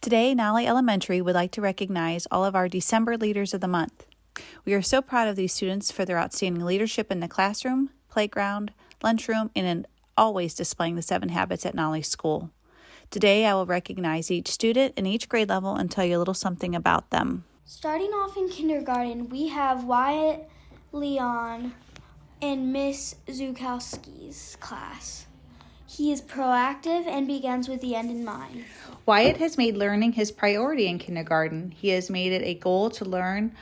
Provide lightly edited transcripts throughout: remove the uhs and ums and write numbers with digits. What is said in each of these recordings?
Today, Nolly Elementary would like to recognize all of our December Leaders of the Month. We are so proud of these students for their outstanding leadership in the classroom, playground, lunchroom, and in always displaying the 7 habits at Nolly School. Today, I will recognize each student in each grade level and tell you a little something about them. Starting off in kindergarten, we have Wyatt Leon in Miss Zukowski's class. He is proactive and begins with the end in mind. Wyatt has made learning his priority in kindergarten. He has made it a goal to learn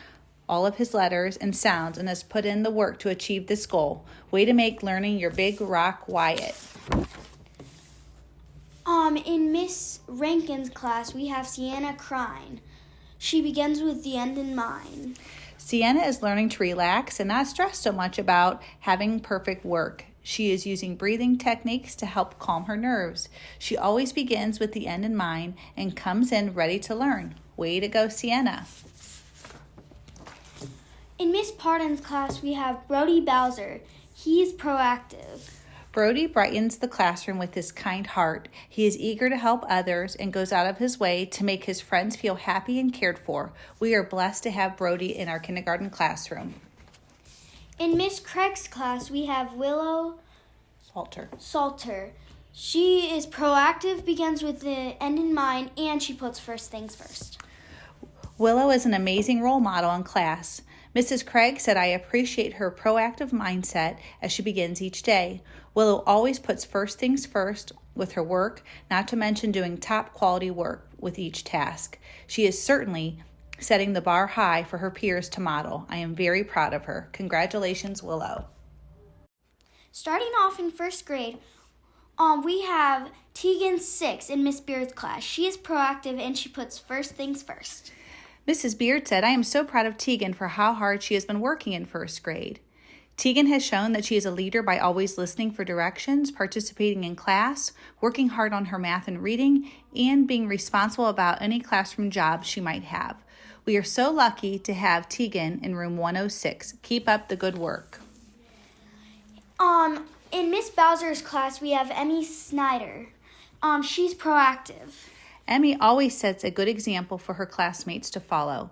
all of his letters and sounds and has put in the work to achieve this goal. Way to make learning your big rock, Wyatt. In Miss Rankin's class, we have Sienna Crine. She begins with the end in mind. Sienna is learning to relax and not stress so much about having perfect work. She is using breathing techniques to help calm her nerves. She always begins with the end in mind and comes in ready to learn. Way to go, Sienna. In Miss Pardon's class, we have Brody Bowser. He is proactive. Brody brightens the classroom with his kind heart. He is eager to help others and goes out of his way to make his friends feel happy and cared for. We are blessed to have Brody in our kindergarten classroom. In Miss Craig's class, we have Willow Salter. She is proactive, begins with the end in mind, and she puts first things first. Willow is an amazing role model in class. Mrs. Craig said, "I appreciate her proactive mindset as she begins each day. Willow always puts first things first with her work, not to mention doing top quality work with each task. She is certainly setting the bar high for her peers to model. I am very proud of her. Congratulations, Willow." Starting off in first grade, we have Tegan 6 in Miss Beard's class. She is proactive and she puts first things first. Mrs. Beard said, "I am so proud of Tegan for how hard she has been working in first grade. Tegan has shown that she is a leader by always listening for directions, participating in class, working hard on her math and reading, and being responsible about any classroom jobs she might have. We are so lucky to have Tegan in room 106. Keep up the good work." In Miss Bowser's class, we have Emmy Snyder. She's proactive. Emmy always sets a good example for her classmates to follow.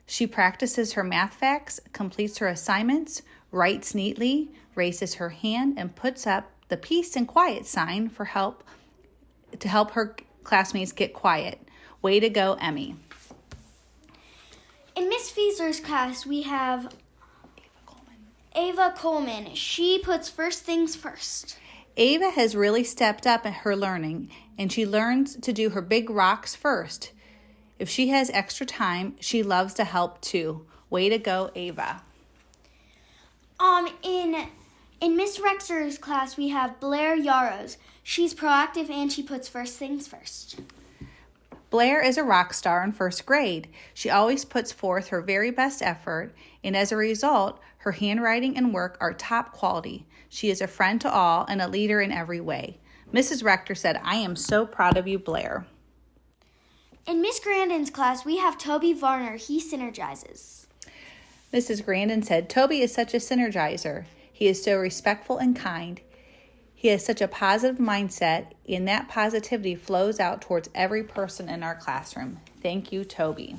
She practices her math facts, completes her assignments, writes neatly, raises her hand, and puts up the peace and quiet sign to help her classmates get quiet. Way to go, Emmy. In Miss Fiesler's class, we have Ava Coleman. She puts first things first. Ava has really stepped up at her learning, and she learns to do her big rocks first. If she has extra time, she loves to help too. Way to go, Ava. In Miss Rexer's class, we have Blair Yaros. She's proactive and she puts first things first. Blair is a rock star in first grade. She always puts forth her very best effort, and as a result, her handwriting and work are top quality. She is a friend to all and a leader in every way. Mrs. Rector said, "I am so proud of you, Blair." In Miss Grandin's class, we have Toby Varner. He synergizes. Mrs. Grandin said, "Toby is such a synergizer. He is so respectful and kind. He has such a positive mindset, and that positivity flows out towards every person in our classroom. Thank you, Toby."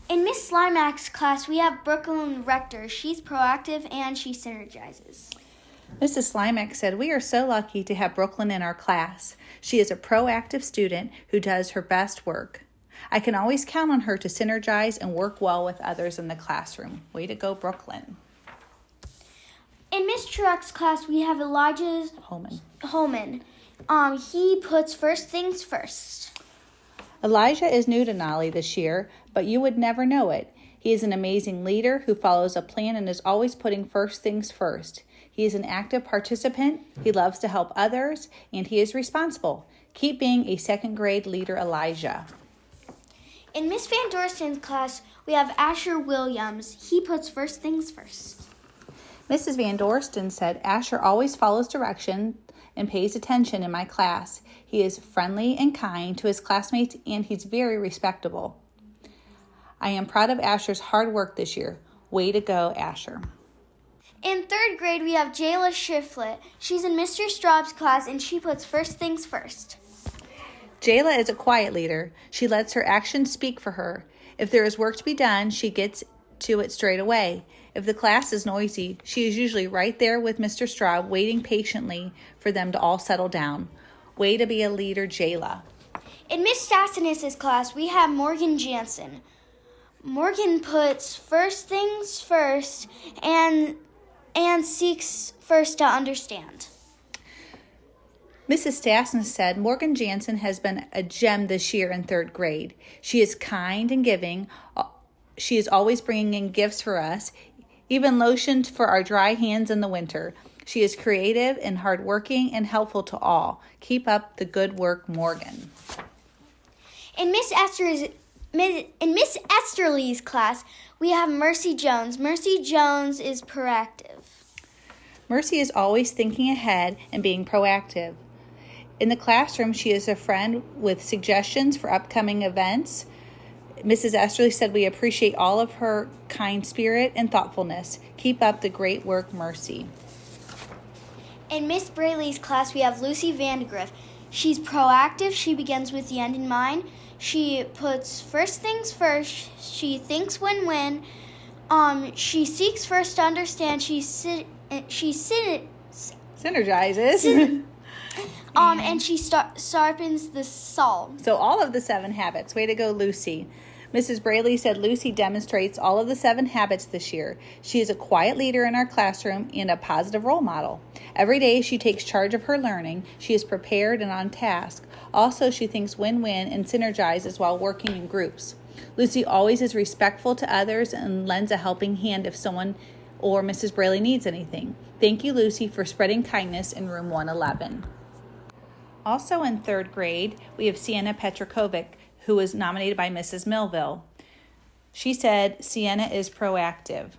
In Miss Slimak's class, we have Brooklyn Rector. She's proactive and she synergizes. Mrs. Slimak said, "We are so lucky to have Brooklyn in our class. She is a proactive student who does her best work. I can always count on her to synergize and work well with others in the classroom." Way to go, Brooklyn. In Miss Trueck's class, we have Elijah Holman. He puts first things first. Elijah is new to Nolly this year, but you would never know it. He is an amazing leader who follows a plan and is always putting first things first. He is an active participant, he loves to help others, and he is responsible. Keep being a second grade leader, Elijah. In Miss Van Dorsten's class, we have Asher Williams. He puts first things first. Mrs. Van Dorsten said, "Asher always follows direction and pays attention in my class. He is friendly and kind to his classmates, and he's very respectable. I am proud of Asher's hard work this year. Way to go, Asher." In third grade, we have Jayla Shiflett. She's in Mr. Straub's class, and she puts first things first. Jayla is a quiet leader. She lets her actions speak for her. If there is work to be done, she gets to it straight away. If the class is noisy, she is usually right there with Mr. Straub, waiting patiently for them to all settle down. Way to be a leader, Jayla. In Miss Sassinus's class, we have Morgan Jansen. Morgan puts first things first and seeks first to understand. Mrs. Stasnis said Morgan Jansen has been a gem this year in 3rd grade. She is kind and giving. She is always bringing in gifts for us, even lotion for our dry hands in the winter. She is creative and hardworking and helpful to all. Keep up the good work, Morgan. In Miss Esterly's class, we have Mercy Jones. Mercy Jones is proactive. Mercy is always thinking ahead and being proactive. In the classroom, she is a friend with suggestions for upcoming events. Mrs. Esterly said we appreciate all of her kind spirit and thoughtfulness. Keep up the great work, Mercy. In Miss Braley's class, we have Lucy Vandegrift. She's proactive. She begins with the end in mind. She puts first things first. She thinks win-win. She seeks first to understand. She synergizes. And she sharpens the saw. So all of the 7 habits. Way to go, Lucy. Mrs. Braley said Lucy demonstrates all of the 7 habits this year. She is a quiet leader in our classroom and a positive role model. Every day she takes charge of her learning. She is prepared and on task. Also, she thinks win-win and synergizes while working in groups. Lucy always is respectful to others and lends a helping hand if someone or Mrs. Braley needs anything. Thank you, Lucy, for spreading kindness in room 111. Also in 3rd grade, we have Sienna Petrokovic, who was nominated by Mrs. Millville. She said Sienna is proactive.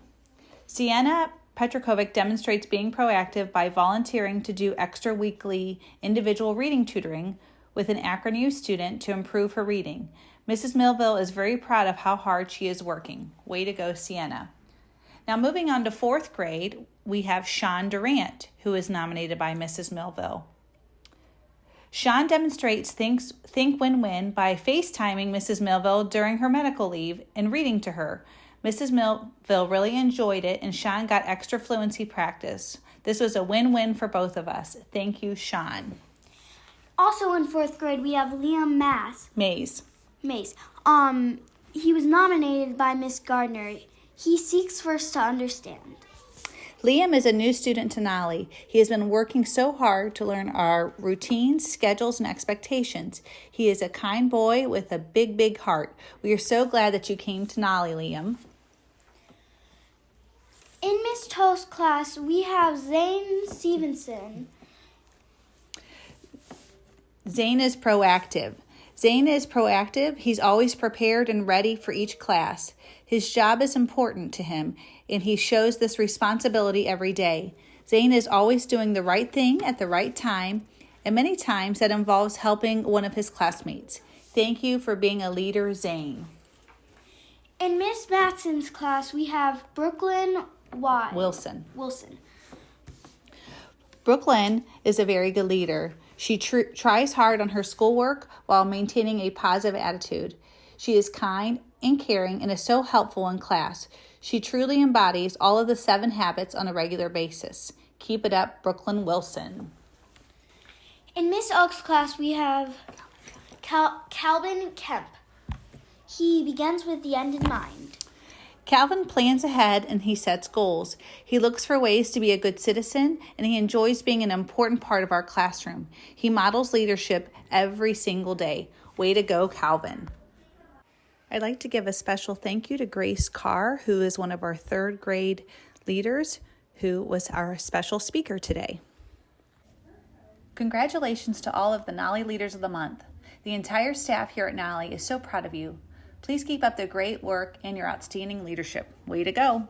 Sienna Petrokovic demonstrates being proactive by volunteering to do extra weekly individual reading tutoring with an Akron U student to improve her reading. Mrs. Millville is very proud of how hard she is working. Way to go, Sienna. Now moving on to 4th grade, we have Sean Durant, who is nominated by Mrs. Millville. Sean demonstrates think win-win by FaceTiming Mrs. Millville during her medical leave and reading to her. Mrs. Millville really enjoyed it, and Sean got extra fluency practice. This was a win-win for both of us. Thank you, Sean. Also in 4th grade, we have Liam Mays. He was nominated by Miss Gardner. He seeks first to understand. Liam is a new student to Nolly. He has been working so hard to learn our routines, schedules, and expectations. He is a kind boy with a big, big heart. We are so glad that you came to Nolly, Liam. In Miss Toast's class, we have Zane Stevenson. Zane is proactive. He's always prepared and ready for each class. His job is important to him, and he shows this responsibility every day. Zane is always doing the right thing at the right time, and many times that involves helping one of his classmates. Thank you for being a leader, Zane. In Miss Matson's class, we have Brooklyn Wilson. Brooklyn is a very good leader. She tries hard on her schoolwork while maintaining a positive attitude. She is kind and caring and is so helpful in class. She truly embodies all of the 7 habits on a regular basis. Keep it up, Brooklyn Wilson. In Miss Oak's class, we have Calvin Kemp. He begins with the end in mind. Calvin plans ahead and he sets goals. He looks for ways to be a good citizen, and he enjoys being an important part of our classroom. He models leadership every single day. Way to go, Calvin. I'd like to give a special thank you to Grace Carr, who is one of our 3rd grade leaders, who was our special speaker today. Congratulations to all of the Nolly Leaders of the Month. The entire staff here at Nolly is so proud of you. Please keep up the great work and your outstanding leadership. Way to go.